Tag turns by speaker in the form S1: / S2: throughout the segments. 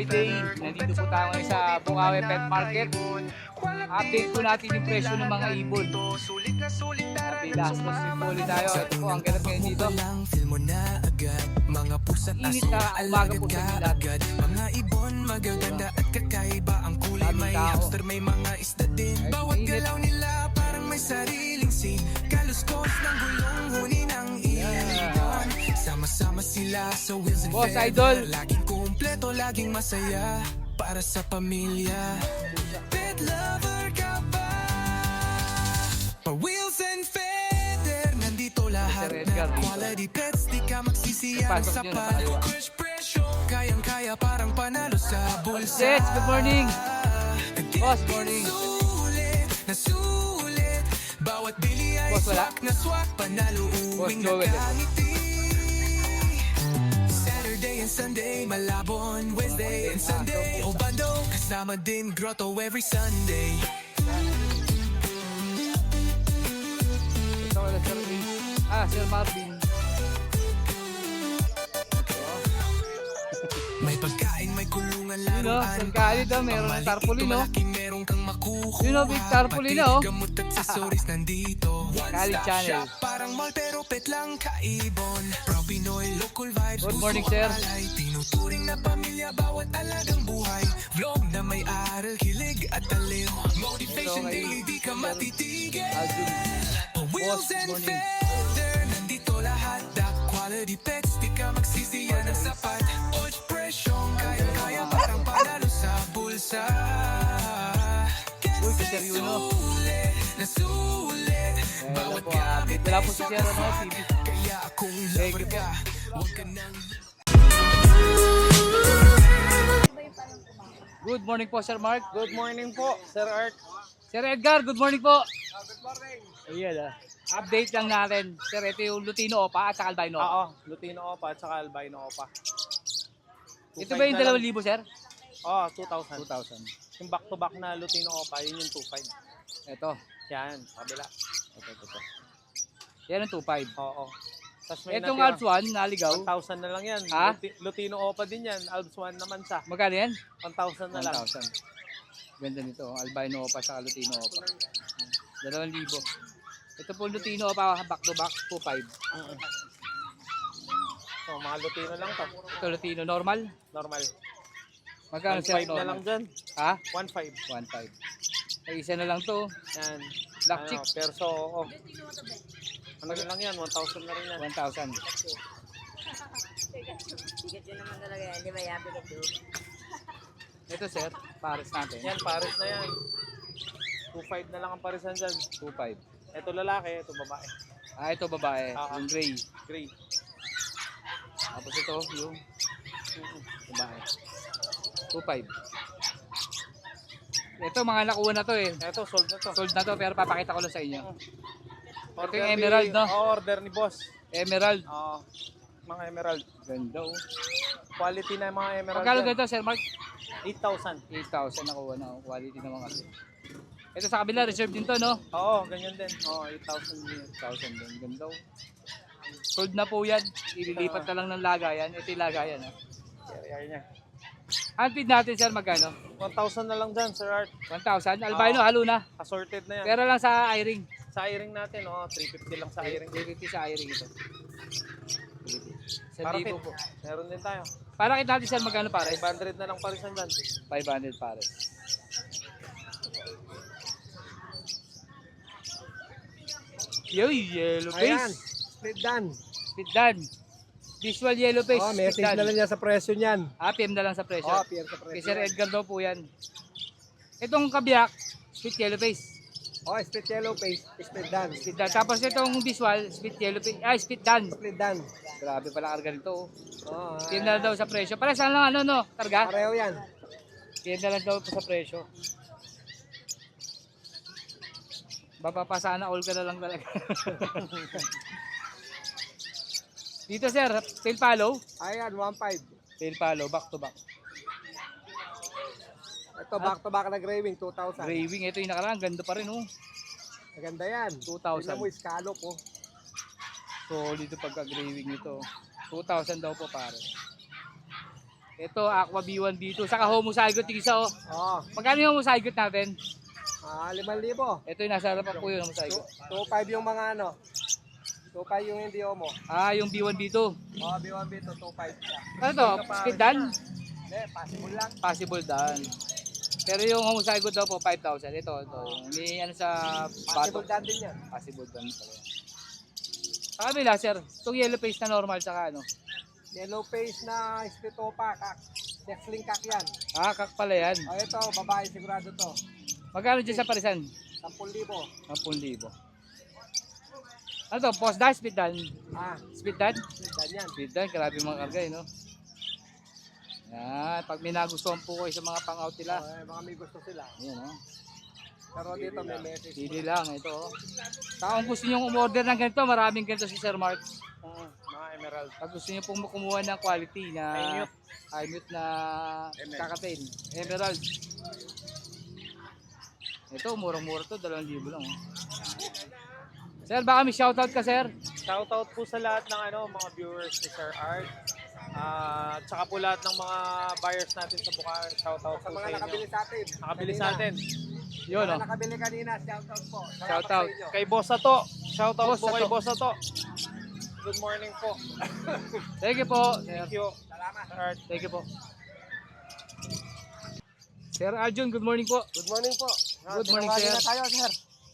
S1: Friday. Nandito po tayo ngayon sa Bukawi Pet Market. Update po natin yung presyo ng mga ibon. Happy last month din po ulit tayo. Ito po ang ganap ngayon dito. Init na umaga po sa lahat.
S2: Mga ibon magaganda at kakaiba ang kulay. May hamster, may mga isda din. Bawat galaw nila parang may sariling scene. Kaluskos ng gulong huni ng ibon. Sama-sama sila sa wheels and
S1: Boss
S2: feather.
S1: Idol.
S2: Laging kumpleto, laging masaya para sa pamilya. Pet lover ka ba? Pa-wheels and feather, nandito lahat
S1: Sir Edgar
S2: na
S1: dito.
S2: quality pets. Di ka magsisiya ng
S1: Pasok nyo na
S2: sapat.
S1: kaliwa.
S2: Crush presyo, kayang-kaya parang panalo sa bulsa.
S1: Jets, good morning. Boss, morning.
S2: Sulit na sulit, bawat bili ay
S1: Boss, wala?
S2: swak na swak. Panalo
S1: Boss
S2: uwing
S1: Joel.
S2: nakangiti. Saturday and Sunday, Malabon, Wednesday and Sunday, Obando, kasama din Grotto every Sunday.
S1: Ito wala Sir Vince. Sir Marvin.
S2: May pagkain, may kulungan,
S1: Yun o,
S2: laruan.
S1: pagkain dito, meron ng tarpaulin o.
S2: Malaki, meron kang makukuha.
S1: Yun o, big tarpaulin o.
S2: Pati gamot at accessories nandito.
S1: Kali
S2: One-stop
S1: Channel.
S2: shop, parang mall pero pet lang kaibon. Proud Pinoy, local vibes.
S1: Good
S2: puso
S1: morning,
S2: ang
S1: sir.
S2: alay. Tinuturing na pamilya, bawat alagang buhay. Vlog na may aral, kilig at aliw. Motivation
S1: Ito,
S2: daily, di ka matitigil.
S1: Aldun.
S2: Wheels
S1: Boss,
S2: and
S1: morning.
S2: feather, nandito lahat. Top quality pets, di ka magsisiya ng sapat. Old presyong kaya-kaya, parang panalo sa bulsa.
S1: Uy, si Sir Yuno.
S2: Sulit na sulit,
S1: Wala
S2: bawat
S1: po,
S2: gamit
S1: wala
S2: ay
S1: po si
S2: swak
S1: Sir
S2: na
S1: ano,
S2: swak.
S1: TV.
S2: Kaya kung
S1: Thank
S2: lover
S1: you po.
S2: ka, huwag ka nang
S1: Good morning po Sir Mark.
S3: Good morning po, Sir Art.
S1: Sir Edgar, good morning po.
S3: Good morning.
S1: Ayan Update lang natin. Sir, ito yung Lutino Opa at saka Albino Opa.
S3: Oo, Lutino Opa at saka Albino Opa.
S1: Ito ba yung 2,000 sir?
S3: Oo, 2,000.
S1: 2,000.
S3: Yung back-to-back na Lutino Opa, yun yung 2,500.
S1: Ito.
S3: Yan, kabila.
S1: Ito. Yan ang 2,500.
S3: Oo. Tapos may
S1: Itong
S3: natira,
S1: Alps 1, naligaw.
S3: 1,000 na lang yan.
S1: Ha?
S3: Lutino Opa din yan. Alps 1 naman siya.
S1: Magkano yan?
S3: 1,000 na lang.
S1: 1,000. Ganda nito. Albino Opa sa Lutino Opa. 2,000. Ito po Lutino Opa back to back 2,500.
S3: So, mga Lutino lang to.
S1: Ito Lutino normal.
S3: Normal.
S1: Magkano sir
S3: 1,500 na lang
S1: normal?
S3: dyan.
S1: Ha?
S3: 1,500.
S1: 1,500. Ay, isa na lang to.
S3: Yan.
S1: Black chick.
S3: Perso, oo. Ano na lang yan? 1,000 na rin yan.
S1: 1,000.
S4: Bigat yun naman talaga yan, di ba? Yeah, bigat yun.
S1: Ito sir, pares natin.
S3: Yan, pares na yan. 2,500 na lang ang parisan dyan.
S1: 2,500.
S3: Ito lalaki, ito babae.
S1: Ito babae. Yung gray.
S3: Gray.
S1: Tapos ito, yung babae. 2,500. Ito, mga nakuha na to eh.
S3: Ito, sold na to.
S1: Sold na to, pero papakita ko lang sa inyo.
S3: Order
S1: yung emerald, no?
S3: Order ni boss.
S1: Emerald.
S3: Oo. Mga emerald.
S1: Ganda oh.
S3: Quality na yung mga emerald.
S1: Magkano
S3: yan.
S1: ganito, Sir Mark?
S3: 8,000.
S1: 8,000 nakuha na. Quality naman kasi. Ito sa kabila, reserve din to, no?
S3: Oo, ganyan din. Oo, 8,000 din.
S1: 8,000 din. Ganda oh. Sold na po yan. Ililipat na lang ng lagayan. Ito yung lagayan.
S3: Kaya niya.
S1: Ang feed natin, Sir, magkano?
S3: 1,000 na lang dyan, Sir Art.
S1: 1,000. Albino, halo na.
S3: Assorted na yan.
S1: Pero lang sa i-ring.
S3: Sa i-ring natin, 350 lang sa i-ring.
S1: 350 sa i-ring ito.
S3: Para
S1: 1,000
S3: kit,
S1: po.
S3: meron din tayo.
S1: Para kita natin, Sir, magkano pares?
S3: 500 na lang parisan dyan.
S1: 500 pares. Yo, yellow
S5: Ayan,
S1: face.
S5: split done.
S1: Split done. Visual yellow face.
S5: Oh,
S1: split
S5: message
S1: done.
S5: na lang niya sa presyo niyan.
S1: PM na lang sa presyo.
S5: Oh, PM sa
S1: Kay
S5: presyo.
S1: Sir Edgar daw po yan. Itong kabiyak, split yellow face.
S5: Oh, split yellow face, split done.
S1: Split done. Tapos itong visual, split yellow face. Split done.
S5: Split done.
S1: Grabe pala karga nito.
S5: Oh,
S1: PM na lang daw sa presyo. Para saan lang ano, no? Karga?
S5: pareho yan.
S1: PM na lang daw po sa presyo. Mapapasana all ka na lang talaga. Dito sir, tail follow.
S5: Ayan, 1.5.
S1: Tail follow, back to back.
S5: Ito, back to back na gray wing, 2,000.
S1: Graving, ito yung nakaraan, ganda pa rin oh.
S5: Maganda yan.
S1: 2,000.
S5: Tignan mo, scallop oh.
S1: Solid yung pagka-graving nito. 2,000 daw po pare. Ito, Aqua B1, B2. Saka homozygote yung isa, oh.
S5: Oo.
S1: Magkano yung homozygote natin?
S5: 5,000.
S1: Ito yung nasa harapan po yung homozygote.
S5: 2,500 yung mga ano. 2,500 yung hindi mo.
S1: Ah, yung B1, B2.
S5: Oo, B1B to 2,500 siya.
S1: Ano to? Speed dan?
S5: Hindi, possible lang.
S1: Possible dan. Pero yung homozygote daw po, 5,000. Ito. May ano sa
S5: Possible
S1: bato.
S5: dan din yan.
S1: Possible dan pala. Sa kabila, sir. Itong yellow face na normal, saka ano.
S5: Yellow face na split opa, kak. Sexling kak yan.
S1: Ah, kak pala yan.
S5: O ito, babae sigurado to.
S1: Magkano dyan sa parisan?
S5: 10,000.
S1: 10,000. Ano to? Post dan, speed dan?
S5: Ah,
S1: Speed dan?
S5: dan yan.
S1: Speed dan, grabe mga karga, no? Yan, pag may nagustuhan po kayo sa mga pang-out nila.
S5: Baka may gusto sila.
S1: Yan, oh.
S5: Pero dito may message.
S1: Pili lang, ito, oh. Saka kung gusto nyo umorder ng ganito, maraming ganito si Sir Mark.
S3: Mga emerald.
S1: Pag gusto nyo pong kumuha ng quality na high mute na kakatain, emerald. Ito, murang-mura to, 2,000 lang, oh. Sir, baka may shoutout ka, sir?
S3: Shoutout po sa lahat ng mga viewers ni Sir Art. Tsaka po lahat ng mga buyers natin sa Bukal. Shoutout
S5: Sa
S3: po
S5: mga
S3: sa
S5: nakabili
S3: inyo.
S5: sa atin.
S3: Nakabili
S5: Kanina.
S3: sa atin.
S1: Yun,
S5: Mga
S1: oh.
S5: nakabili kanina, shoutout po. Salamat
S1: Shoutout.
S5: sa inyo.
S3: Kay Boss Sato. Shoutout
S1: Boss
S3: po kay
S1: Sato.
S3: Boss Sato. Good morning po.
S1: Thank you po.
S3: Thank you.
S5: Salamat.
S3: Sir Art.
S1: Thank you po. Sir Arjun, good morning po.
S5: Good morning po.
S1: Good morning,
S5: Tinawagin
S1: sir.
S5: na tayo, sir.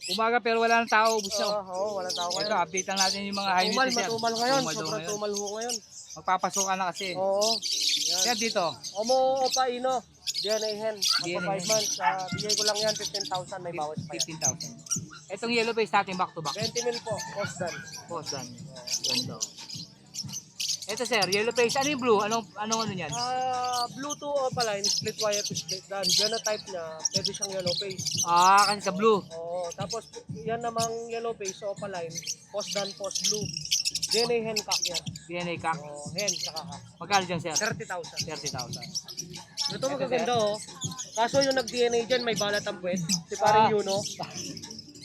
S1: Umaga pero wala nang tao, ubus na.
S5: Oo, walang tao
S1: Ito,
S5: ngayon.
S1: update lang natin yung mga high
S5: Tumal,
S1: mute, sir.
S5: matumal ngayon.
S1: Tumal daw
S5: Sobrang
S1: ngayon.
S5: tumal ho ngayon.
S1: Magpapasukan na kasi.
S5: Oo.
S1: Sir, dito.
S5: Omo Opa Ino. DNA hen.
S1: DNA
S5: Magpa 5
S1: hen.
S5: months. Bigay ko lang yan, 15,000. May bawas pa yan.
S1: 15,000. Itong yellow face natin back to back.
S5: 20 mil po. Cost done.
S1: Boss dan. Ganda. Ito sir, yellow face. Ano yung blue? Anong ano niyan?
S5: Blue to Opaline. Split wire to split done. Genotype niya. Pwede siyang yellow face.
S1: Ah, kasi sa blue.
S5: Oo. Tapos yan namang yellow face Opaline. Post done, post blue. DNA hen cock yan.
S1: DNA cock.
S5: Hen, saka cock.
S1: Magkano dyan sir?
S5: 30,000.
S1: 30,000.
S5: Ito magaganda oh. Kaso yung nag-DNA dyan, may balat ang puwet. Si parang yun oh.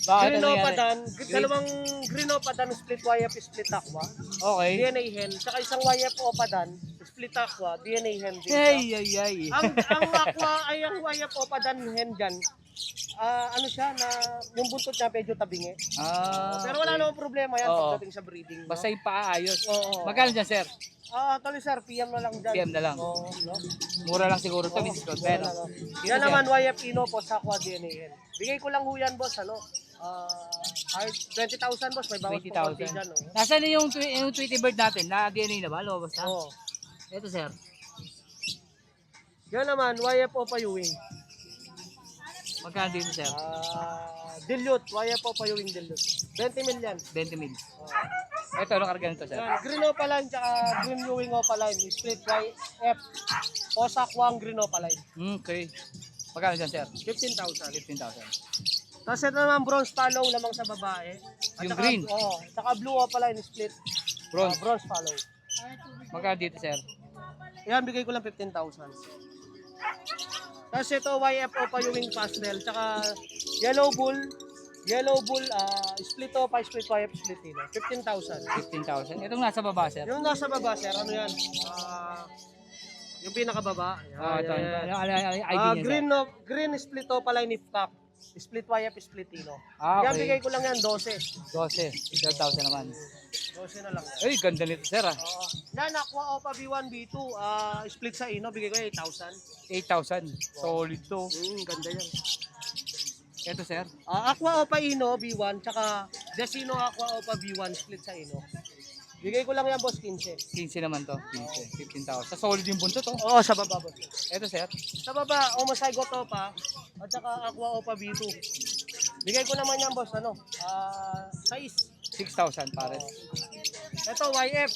S1: Bakit ano
S5: Grinopadan, dalawang Grinopadan split YF split aqua.
S1: Okay.
S5: DNA hen, saka isang YF Opadan split aqua, DNA hen din.
S1: Ay, ay, ay.
S5: Ang aqua ay ang YF Opadan hen dyan. Ano siya na yung buntot niya medyo tabingi. Pero wala namang problema yan
S1: Oo.
S5: pagdating sa breeding. No?
S1: Basta yung paa-ayos.
S5: Oo.
S1: Magkano dyan sir?
S5: Actually sir, PM na lang dyan.
S1: PM na lang.
S5: Oo. No?
S1: Mura lang siguro to, discount. Pero,
S5: Yan naman YF Ino po sa aqua DNA hen. Bigay ko lang ho yan boss, ano? Kahit 20,000 boss, may bawas po konti
S1: 20,000.
S5: dyan. Oh.
S1: Nasaan na yung Tweety Bird natin? Na DNA na ba? Lumabas na?
S5: Oo.
S1: Ito sir.
S5: Yan naman, YF Opayuwing.
S1: Magkano dito sir?
S5: Dilute, YF Opayuwing Dilute. 20 mil yan.
S1: 20 mil. Ito, ano karga nito sir?
S5: Yan, Green Opaline, tsaka Green Ewing Opaline. Split YF. Posakwang Green Opaline.
S1: Okay. Magkano dyan sir?
S5: 15,000.
S1: 15,000.
S5: Tapos ito naman, bronze follow lamang sa babae. At
S1: Yung
S5: saka,
S1: green?
S5: Oo. Tsaka blue Opaline, split.
S1: Bronze.
S5: Bronze follow.
S1: Magkano dito sir?
S5: Yan, bigay ko lang 15,000. Tapos ito, YF Opayuwing Pastel. Tsaka Yellow Bull, split Opa, split YF, split Ino. 15,000.
S1: 15,000. Itong nasa baba sir?
S5: Yung nasa baba, sir, ano yan? Yung pinakababa.
S1: Ito. Ano ID niya sir?
S5: Green split Opaline if cock. Split YF, split Ino.
S1: Ah,
S5: Yan,
S1: okay.
S5: bigay ko lang yan, 12.
S1: 12. 12,000 naman.
S5: 12 na lang.
S1: Ay, ganda nito sir ah.
S5: Oo. Yan, Aqua Opa B1, B2, split sa Ino, bigay ko yan 8,000.
S1: 8,000. Solid to.
S5: Ganda yan.
S1: Ito sir.
S5: Aqua Opa Ino, B1, tsaka Desino Aqua Opa B1, split sa Ino. Bigay ko lang yan, boss, 15.
S1: 15 naman to. 15. 15,000. Sa solid yung buntot to.
S5: Oo, sa baba, boss.
S1: Ito sir.
S5: Sa baba, Omozygote Opa, at saka Aqua Opa B2. Bigay ko naman yan, boss, ano? 6.
S1: 6,000 pares.
S5: Ito, YF.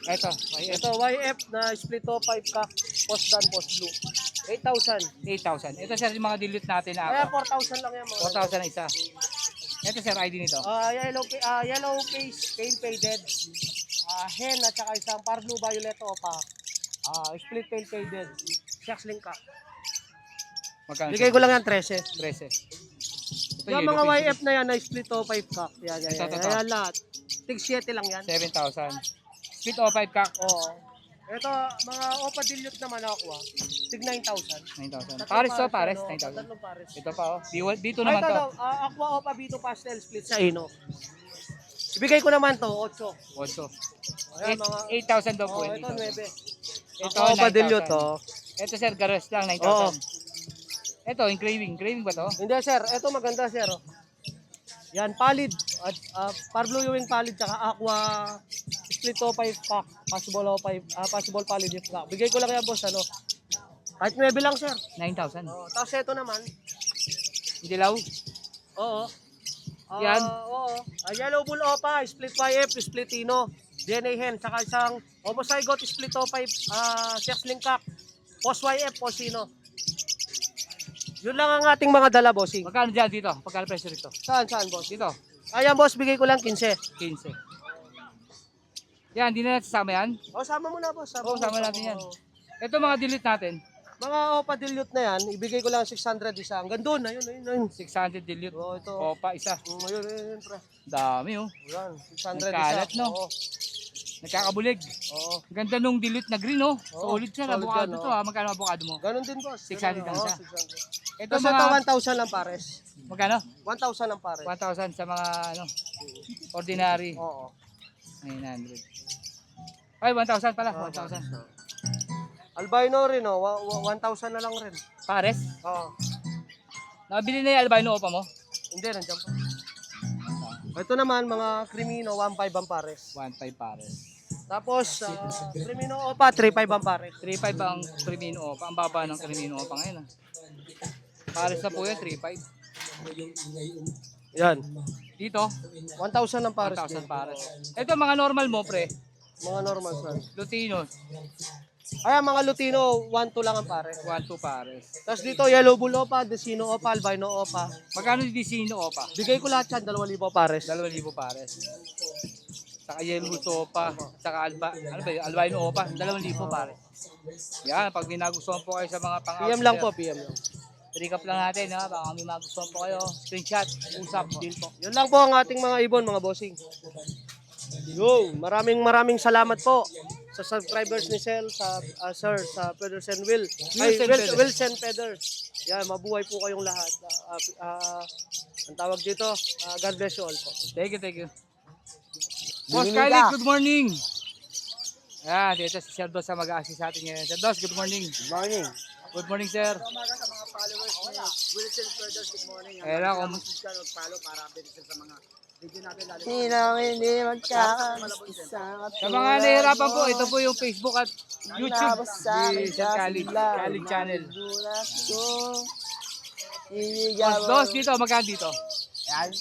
S1: Ito.
S5: Ito, YF na split Opa, 5 cock, post dan, post blue. 8,000.
S1: 8,000. Ito sir, yung mga dilute natin na
S5: Kaya
S1: ako.
S5: 4,000 lang yan, mga.
S1: 4,000 na isa. Ito sir, ID nito.
S5: Yellow face, pale faded. Hen at saka isang par blue violet Opa. Split pale faded. Shucks link cock.
S1: Magkano?
S5: Bigay ko lang yan, 13.
S1: 13. Ito,
S5: Yung
S1: yellow
S5: mga
S1: face.
S5: YF na yan, na split o 5 cock. Yan,
S1: Ito.
S5: yan lahat. Tig 7 lang yan.
S1: 7,000. Split o 5 cock.
S5: Oo. Ito, mga Opa Dilute naman ako tig 9,000.
S1: 9,000. Pares to, pares. 9,000.
S5: Tatlong pares.
S1: Ito pa oh. Dito
S5: Ay,
S1: naman
S5: ito,
S1: to.
S5: Aqua Opa Vito Pastel Split sa Ino. Ibigay ko naman to, 8.
S1: 8.
S5: Ayan, mga...
S1: 8,000 daw po.
S5: Oh, ito, 9.
S1: Ito,
S5: Aqua Opa
S1: 9,000.
S5: Dilute, to.
S1: Ito sir, gares lang, 9,000.
S5: Oo.
S1: Ito, engraving. Engraving ba to?
S5: Hindi, sir. Ito, maganda, sir. Yan, palid. Parblo Ewing palid, tsaka Aqua Split 5 pack. Possible palid yung pack. Bigay ko lang yan, boss, ano. Kahit 9 lang, sir.
S1: 9,000.
S5: Oh, tapos ito naman.
S1: Dilaw.
S5: Oo.
S1: Yan.
S5: Oo. Yellow Bull Opa, Split YF, Split Ino, DNA Hen, saka isang Homozygote Split 5, Sexling Cock, Post YF, Post Ino. Yun lang ang ating mga dala, bossing.
S1: Magkano dyan dito? Pagkano presyo rito?
S5: Saan, boss?
S1: Dito,
S5: Ayan, boss, bigay ko lang 15.
S1: 15. Yan, di na natin sama yan.
S5: O, sama mo na, boss.
S1: Oo, sama natin yan. Ito mga delete natin.
S5: Mga Opa Dilute na yan, ibigay ko lang 600 isa. Hanggang doon, ayun.
S1: 600 delete.
S5: Oo, ito.
S1: Opa, isa.
S5: Ayun, pre.
S1: Dami oh.
S5: Yan, 600
S1: Nagkalat,
S5: isa.
S1: no?
S5: Oo.
S1: Nagkakabulig.
S5: Oo.
S1: Ganda nung delete na green oh.
S5: Oo,
S1: Solid siya.
S5: solid
S1: Avocado
S5: yan,
S1: to
S5: oh.
S1: ha. Magkano avocado mo?
S5: Ganun din, boss.
S1: 600 lang
S5: Oo,
S1: siya.
S5: 600.
S1: Ito
S5: Tapos
S1: mga,
S5: ito, 1,000 lang pares.
S1: magkano?
S5: 1,000 lang pares.
S1: 1,000 sa mga ano, ordinary.
S5: Oo.
S1: 900. Ay, 1,000 pala. 1,000.
S5: Albino rin, oh. 1,000 na lang rin.
S1: Pares?
S5: Oo.
S1: Nabili na yung albino opa mo?
S5: Hindi, nandiyan pa. Ito naman, mga Crimino, 1,500 ang pares.
S1: 1,500 pares.
S5: Tapos, Crimino Opa, 3,500 ang pares.
S1: 3,500 ang Crimino opa. Ang baba ng Crimino opa ngayon ah. Pares na po yan, 3,500.
S5: Yan.
S1: Dito,
S5: 1,000 ang pares.
S1: 1,000
S5: din.
S1: pares. Ito mga normal mo pre.
S5: Mga normal size.
S1: Lutino,
S5: Ayan, mga Lutino, 1,2 lang ang pares.
S1: 1,2 pares.
S5: Tapos dito, Yellow Bull Opa, Desino Opa, Albino Opa.
S1: Magkano yung Disino opa?
S5: Bigay ko lahat yan, 2,000 pares.
S1: 2,000 pares. Saka yellow opa, saka ano ba yun? Albino opa, 2,000 pares. Yan, pag may nagustuhan po kayo sa mga pang
S5: PM lang po, PM lang.
S1: Recap lang natin ha, baka may magustuhan po kayo. Screenshot, usap, deal po.
S5: Yun lang po ang ating mga ibon, mga bossing. Yo, maraming salamat po sa subscribers ni Sel, sa Sir, sa Peders and Will. Wilson Peders. Yan, mabuhay po kayong lahat. Ang tawag dito, God bless you all po.
S1: Thank you. Boss Kylie, good morning. Ayan, dito si Sir Dos ang mag-assist sa atin ngayon. Sir Dos, good morning.
S5: Good morning.
S1: Good morning, sir.
S5: Umaga sa mga followers ni Wilson Peders, good morning.
S1: Ayan ako.
S5: Follow para update sa mga video natin.
S6: Hindi magkakasisa.
S1: Sa mga nahihirapan po, ito po yung Facebook at YouTube ni Sir Kylie. Kylie Channel. Boss Dos, dito, magkano dito?
S6: Yan.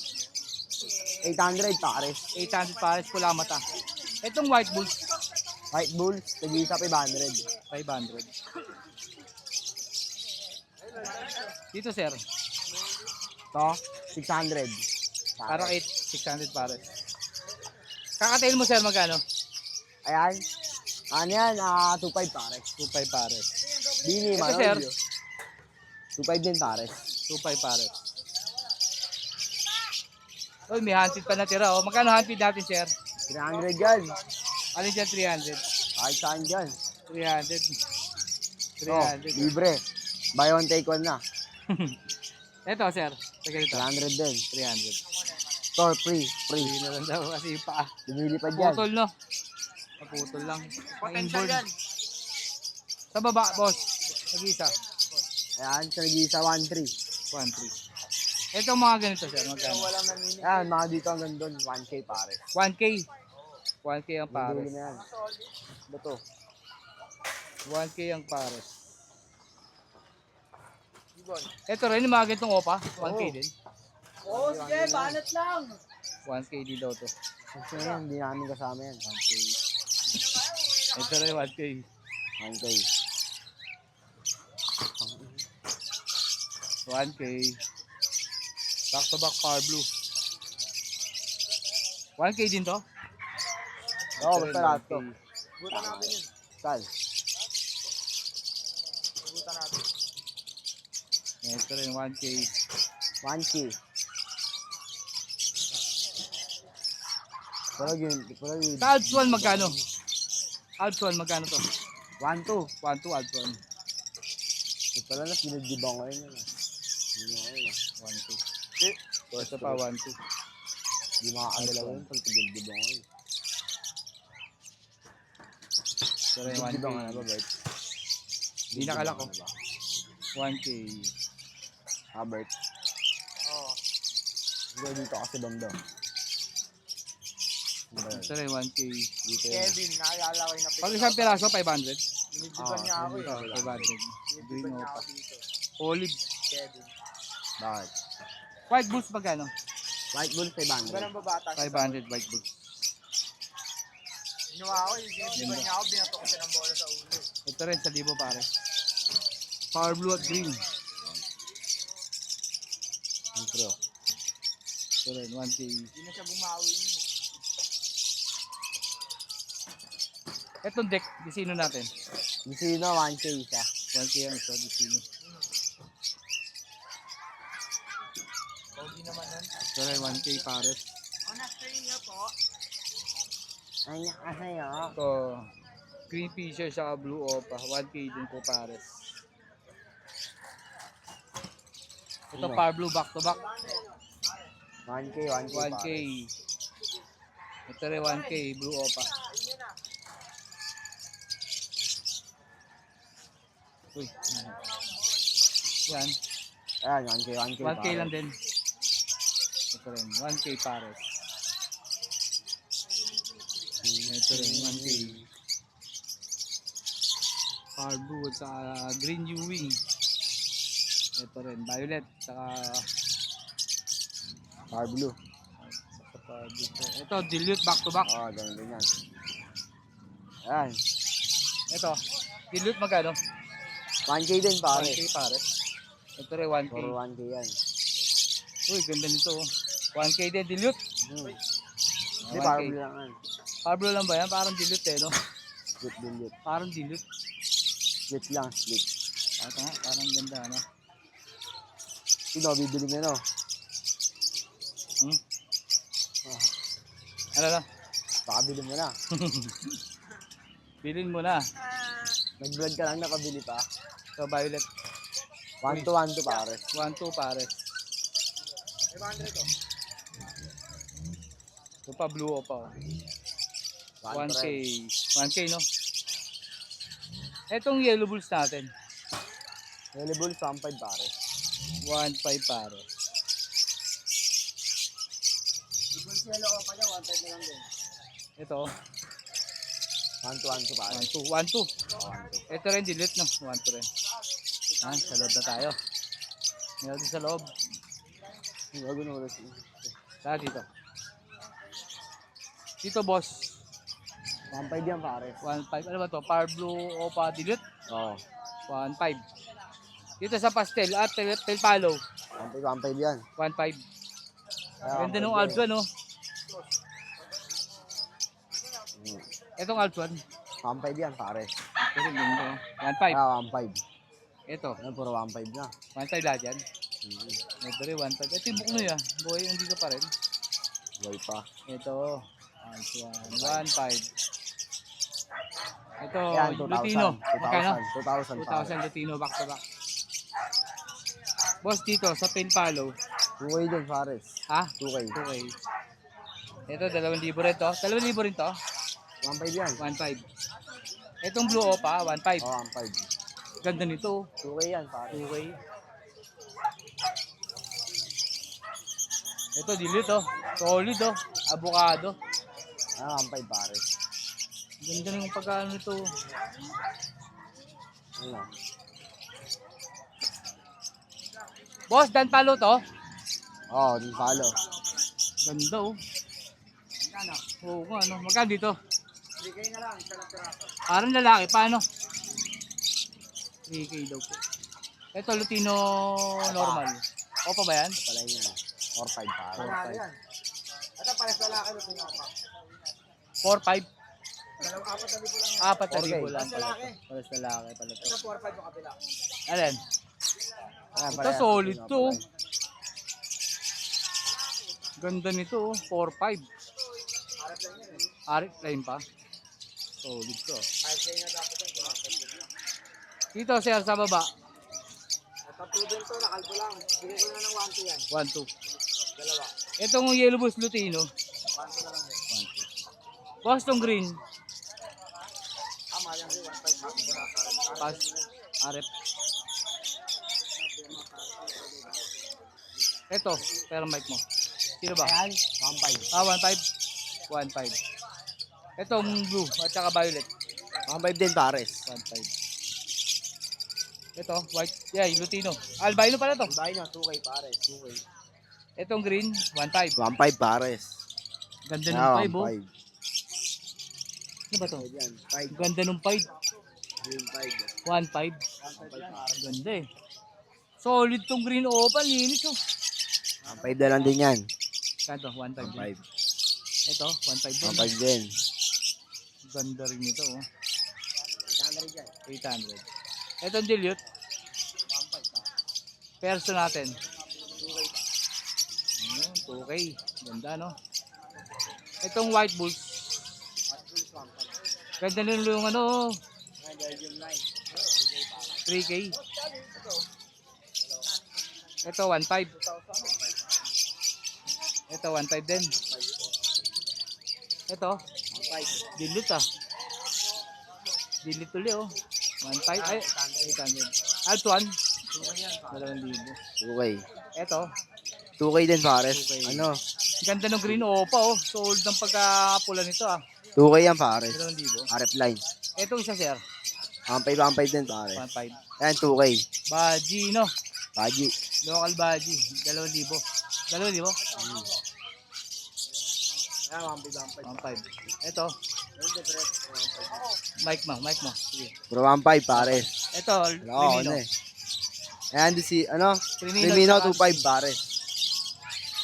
S6: 800 pares.
S1: 800 pares, pula mata. Itong white bulls,
S6: White Bull, tag-isa 500.
S1: 500. Dito, sir.
S6: Ito, 600.
S1: Para 600 pares. Kakatail mo, sir, magkano?
S6: Ayan. Ano yan? 2.5 pares.
S1: 2.5 pares.
S6: Bini,
S1: Ito, sir.
S6: 2.5 din pares.
S1: 2.5 pares. Uy, may hunted pa natira, oh. Magkano hunted natin, sir?
S6: 300 yan.
S1: Alin dyan, 300?
S6: Kahit saan dyan.
S1: 300.
S6: Oh,
S1: 300.
S6: libre. Buy one, take one na.
S1: Ito, sir. Sa ganito.
S6: 300 din.
S1: 300.
S6: Store free. Free.
S1: Hindi na lang daw kasi yung paa.
S6: Lumilipad yan.
S1: Putol, no? Naputol lang. Potential yan. Sa baba, boss. Nag-isa.
S6: Ayan, sa nag-iisa 1.3.
S1: 1.3. Itong mga ganito, sir. Magkano?
S6: Ayan, mga dito hanggang doon. 1K pares.
S1: 1K. 1K ang pares.
S6: Dulo na yan. Bato.
S1: 1K ang pares. Ito rin, yung mga ganitong opa. 1K din.
S5: Oo, sige, banat lang.
S1: 1K din daw to.
S6: Kasi yan, hindi namin kasama yan.
S1: 1K. Ito rin, 1K.
S6: 1K.
S1: 1K. Back to back power blue. 1K din to?
S6: Oo, basta lahat to.
S1: 1K.
S5: Buta natin yun.
S6: Sal.
S5: Buta natin.
S1: Ito rin, 1K.
S6: 1K. Pero yun.
S1: Sa Alps 1 magkano? Alps 1, magkano to?
S6: 1-2.
S1: 1-2 Alps 1.
S6: Ito lang na, pinagdibang ko yun. Hindi mo kayo.
S1: 1-2. Ito pa 1-2.
S6: Hindi makakadalaw yun pag pinagdibang ko yun.
S1: Pero yung 1K.
S6: Pinagdibang ka na ba, Bert?
S1: Hindi nakalak ko. 1K.
S6: Ha, Bert?
S3: Oo.
S6: Hindi dito kasi banda.
S1: Ito rin 1K.
S6: Dito yun.
S3: Kevin, naalala ko yung napit.
S1: Pag isang piraso, 500.
S3: Binibigan niya ako
S1: Ito,
S3: eh.
S1: 500. Green
S3: Binibigan niya
S1: Opa.
S3: ako dito.
S1: Olive.
S3: Kevin.
S6: Bakit?
S1: White Bulls magkano?
S6: White Bull, 500.
S3: Ganun ba bata?
S1: 500 White Bulls.
S3: Ginawa ko, yung binibigan niya ako, binato ko siya ng bola sa ulo.
S1: Ito rin, 1,000 pare. Power Blue at Green.
S6: Intro.
S1: Ito rin, 1K.
S3: Hindi na siya bumawi niyo.
S1: Itong deck, disino natin.
S6: Bisino, 1K isa.
S1: 1K ang isa, disino.
S3: Pogi naman nun.
S1: Ito rin, 1K pares.
S6: Ay, nakasaya.
S1: Ito, Green Fisher sa Blue Opa. 1K din po pares. Ito Power Blue back to back.
S6: 1K, 1K.
S1: 1K. Ito rin 1K, Blue Opa. Uy. Yan.
S6: Ayan, 1K, 1K.
S1: 1K lang din. Ito rin, 1K pares. Ito rin, 1K. Power Blue at saka Green Ewing. Ito rin, Violet. Saka
S6: Power Blue.
S1: Power Blue. Ito, Dilute back to back.
S6: Oo, ganun din yan. Ayan.
S1: Ito, Dilute magkano?
S6: 1K din, pare.
S1: 1K pares. Ito rin, 1K.
S6: Puro 1K yan.
S1: Uy, ganda nito. 1K din, Dilute.
S6: Hindi, Power Blue lang yan.
S1: Power Blue lang ba yan? Parang Dilute eh, no?
S6: Split din yun.
S1: Parang Dilute.
S6: Split lang, split.
S1: Ito nga, parang ganda, no?
S6: Sino, bibili mo, no?
S1: Hmm?
S6: Ah,
S1: Ano na?
S6: baka bili mo na.
S1: Bilhin mo na.
S6: Nag-vlog ka lang, nakabili pa.
S1: So, Violet.
S6: 1 to 1 to, pare.
S1: 1-2 pares.
S3: 500 to.
S1: Ito pa, Blue Opa. Oh. 1K. 1K, no? Etong Yellow Bulls natin.
S6: Available, 1.5, pare.
S1: 1.5 pares.
S3: Ibon si Hello Opa niya, 1 na lang din.
S1: Ito,
S6: 1 to 1 to, pare.
S1: 1-2. 1-2. Ito rin, Dilute, no? 1-2 rin. Ah, sa loob na tayo. Meron din sa loob.
S6: Bago na ulit.
S1: Saan dito? Dito, boss.
S6: 1.5 yan, pare.
S1: 1.5. Ano ba to? Power Blue Opa Dilute?
S6: Oo.
S1: 1.5. Dito sa pastel at Pel Palo.
S6: 1.5 yan.
S1: 1.5.
S6: Kaya,
S1: Ganda nung Alps 1, no? Etong Alps 1.
S6: 1.5 yan, pare.
S1: Ito rin, ganda, no? 1.5.
S6: Kaya, 1.5.
S1: Ito.
S6: Yan, puro 1.5 na.
S1: 1.5 lahat yan. Ito rin, 1.5. Ito yung bukno ya. Buhay yung dito pa rin.
S6: Buhay pa.
S1: Ito. Alps 1. 1.5. Ito,
S6: Yan, 2,000.
S1: Lutino. Magkano?
S6: 2,000, pare.
S1: 2,000 Lutino back to back. Boss dito sa Pel Palo.
S6: 2K din, pare.
S1: Ha?
S6: 2K.
S1: Okay. Ito, 2,000 rin to. 2,000 rin to.
S6: 1.5 yan.
S1: 1.5. Itong Blue Opa, 1.5.
S6: Oo, 1.5.
S1: Ganda nito.
S6: 2K yan, pare.
S1: Okay. Ito, Dilute oh. Solid oh. Avocado.
S6: Ah, 1.5, pare.
S1: Ganda ng pagkano nito.
S6: Ano?
S1: Boss, Dan Palo to.
S6: Oo, di follow.
S1: Ganda oh. Oo nga, ano. Magkano dito?
S3: Bigay na lang, isa lang piraso.
S1: Parang lalaki, paano? 3K daw po. Ito, Lutino normal. Opa ba yan?
S6: Pala yan. 4.5, pare.
S3: Panalo yan. Ito pares lalaki na tingnan pa.
S1: 4-5.
S3: 4,000 lang yan.
S1: 4,000 lang pala.
S3: lalaki.
S1: Pares lalaki pala to.
S3: Ito 4,500 yung kabila.
S1: Alin?
S6: Ayan,
S1: Ito
S6: pala yan.
S1: solid
S6: Tingnan
S1: to.
S6: pala yan.
S1: Ganda nito oh. 4-5.
S3: Harap lang yan eh.
S1: Arik line pa. Solid to. Dito sir sa baba.
S5: Ito proven to, nakalbo lang. Bigay ko na ng 1-2 yan.
S1: 1-2.
S5: Dalawa.
S1: Itong yellow bus lutino.
S5: 1-2 na lang din.
S1: Boston green.
S5: Tama yan din, 1-5.
S1: Pass. Arep. Ito, pero mic mo. Sino ba?
S5: Ayan, 1-5.
S1: Ah, 1-5. 1-5. Itong blue at saka violet.
S6: 1.5 din pares.
S1: 1-5. Ito, white. Yeah, yung lutino. Albino pala to.
S6: Bahay na, 2K pares. 2K.
S1: Itong green, 1-5.
S6: 1.5 pares.
S1: Ganda ng
S6: Ah,
S1: 5 oh.
S6: 1.5.
S1: Ano ba to?
S6: Yan, 5.
S1: Ganda ng 5.
S6: Green 5.
S1: 1-5. Ganda eh. Solid tong green opal, linis oh.
S6: 1.5 na lang din yan.
S1: Kanto, 1-5 din.
S6: 1.5.
S1: Ito, 1-5 din.
S6: 1.5 din.
S1: Ganda rin ito oh.
S5: 800 yan.
S1: 800. Itong dilute. Perso natin. 2K. Ganda no. Itong white bulls. Ganda nung yung ano. 3K. Ito 1.5. Ito 1.5 din. Ito. Dilute ah. Dilute ulit oh. 1.5 ay 800. Alt 1. 2,000.
S6: 2K.
S1: Ito.
S6: 2K din pares.
S1: 2K.
S6: Ano?
S1: Ganda ng green opa oh. Sold ng pagkapula nito ah.
S6: 2K yan pares.
S1: 2,000.
S6: RF line.
S1: Itong isa sir.
S6: 1.5 din pares.
S1: 1.5.
S6: Yan, 2K.
S1: Baji no.
S6: Baji.
S1: Local baji. 2,000. 2,000?
S5: Ayan, 1-5.
S1: 1.5. Ito. Mic mo. Sige.
S6: Pro 1.5 pares.
S1: Ito,
S6: Wala
S1: Crimino.
S6: ano eh. Ayan, di si, ano?
S1: Crimino,
S6: Crimino
S1: tsaka
S6: 2.5 pares.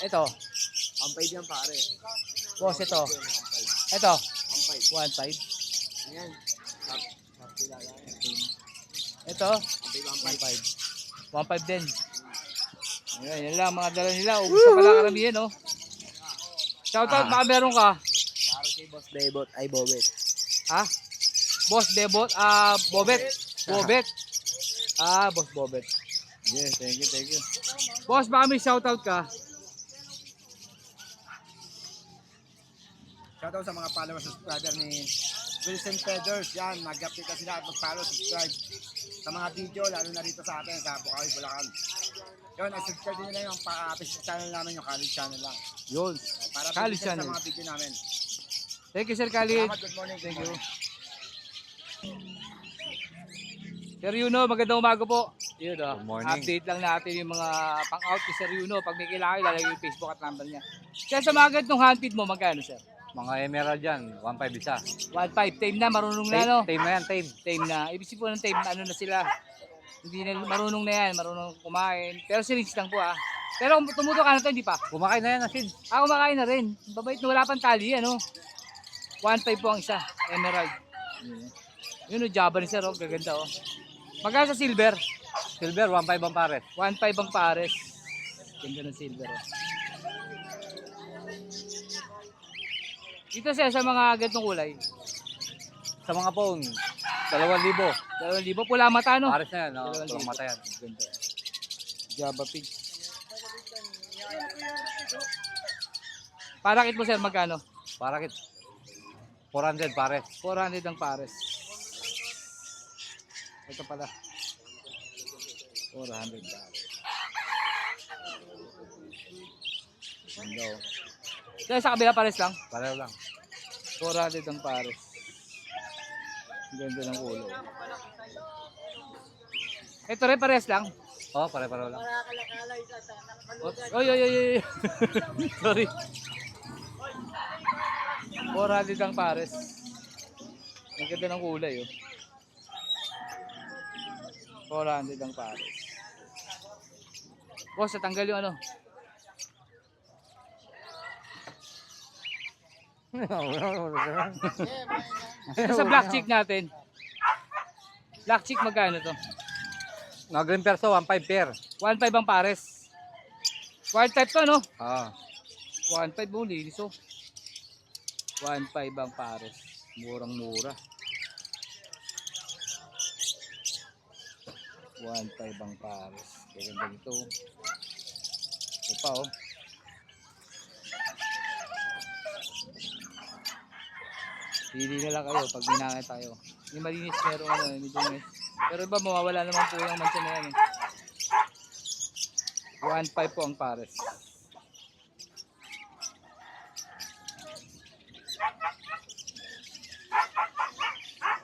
S1: Ito.
S6: 1.5 yan pares.
S1: Boss, ito. Ito.
S6: 1.5.
S1: 1.5.
S6: Ayan.
S1: Ito. 1.5. 1.5 din. Ayan, yan lang mga dala nila. Ubus na pala karamihan, no? Shoutout, baka meron ka.
S6: Para kay Boss Bebot. Ay, Bobet.
S1: Ha? Boss Bebot, Bobet. Bobet. Boss Bobet. Yes, thank you. Boss, baka may shoutout ka.
S7: Shoutout sa mga followers at subscriber ni Wilson Feathers. Yan, mag-update na sila at mag-follow, subscribe sa mga video, lalo na rito sa atin sa Bukawi, Bulacan. Yun, subscribe din nila yung Facebook channel namin, yung Khalid channel lang.
S1: Yun.
S7: Para
S1: Khalid
S7: updated
S1: channel.
S7: sa mga video namin.
S1: Thank you, Sir Khalid.
S7: Salamat, good morning.
S1: Thank you. Sir Yuno, magandang umaga po. Yun,
S8: Good morning.
S1: Update lang natin yung mga pang-out ni Sir Yuno. Pag may kailangan, ilalagay yung Facebook at number niya. Kaya sa mga ganitong handpid mo, magkano, Sir?
S8: Mga emerald yan, 1.5 isa.
S1: 1.5. Tame na, marunong na, no?
S8: Tame na yan, tame.
S1: Tame na. Ibig sabihin po ng tame, ano na sila. Hindi na, marunong na yan, marunong kumain. Pero syringe lang po, Pero kung tumuto ka na to, hindi pa.
S8: Kumakain na yan, asin.
S1: Kumakain na rin. Babait na wala pang tali, ano? 1.5 po ang isa, emerald. Yun, Java ni Sir, gaganda, Magkano sa silver?
S8: Silver, 1.5 ang pares.
S1: 1.5 ang pares. Ganda ng silver, Dito siya sa mga ganitong kulay.
S8: Sa mga phone, 2,000.
S1: 2,000 pula mata, no?
S8: Pares na yan,
S1: 2,000.
S8: tulang mata yan.
S1: Ganda. Java pig. Parakit mo, Sir, magkano?
S8: Parakit. 400 pares.
S1: 400 ang pares. Ito pala. 400 pares. Ganda, Kaya sa kabila pares lang?
S8: Pareho lang.
S1: 400 ang pares. Ganda ng ulo. Ito rin pares lang.
S8: Oh, pare-pareho lang.
S1: Oy. Sorry. 400 ang pares. Ang ganda ng kulay, 400 ang pares. Boss, natanggal yung ano. Ito sa black chick natin. Black chick magkano to?
S8: Mga green perso, 1.5 pair.
S1: 1.5 ang pares. Wild type to, no?
S8: Ah,
S1: 1.5 mo, linis, 1.5 ang pares. Murang-mura. 1.5 ang pares. Ganda nito. Ito pa oh. Pili na lang kayo pag binangit tayo. Yung malinis meron ano, medyo mes. Pero iba mawawala naman po yung mancha na yan eh. 1.5 po ang pares.